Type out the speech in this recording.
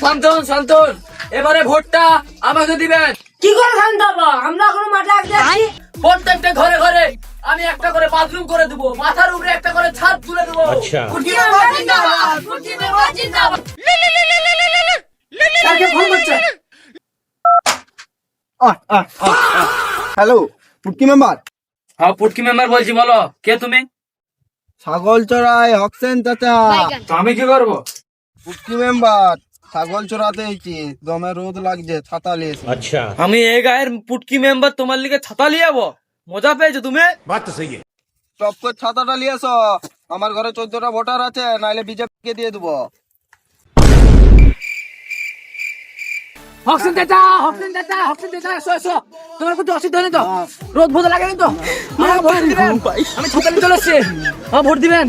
শান্তন শান্তন, এবারে ভোটটা আমাকে দিবেন। কি করে ধান দেবো? আমরা এখন মাঠে আগে আছি। প্রত্যেকটা ঘরে ঘরে আমি একটা করে বাথরুম করে দেবো, মাথার উপরে একটা করে ছাদ তুলে দেবো। পুটকি মেম্বার জিন্দাবাদ, পুটকি মেম্বার জিন্দাবাদ। কাকে ফোন করছে? হ্যালো, পুটকি মেম্বার। হ্যাঁ পুটকি মেম্বার বলছি, বলো কে তুমি? ছাগল চড়ায় হকসেন চাচা। তো আমি কি করবো? পুটকি মেম্বার, ছাগল চড়াতে এসেছি, দমে রোদ লাগছে, ছাতা নিয়েছি। আমি এই গায়ের পুটকি মেম্বার, তোমার লিগে ছাতা লিয়ে যাবো? মজা পেয়েছো তুমি? টপ করে ছাতাটা নিয়ে এসো, আমার ঘরে 14টা ভোটার আছে, নাইলে বিজেপিকে দিয়ে দেবো। হকসেন চাচা, হকসেন চাচা, হকসেন চাচা, এসো এসো। তোমার কিছু অসুবিধা নেই তো? রোদ ভোদ লাগেনি তো? আমাকে ভোট দিবেন, আমি ছাতা নিয়ে চলে এসছি। ভোট দিবেন।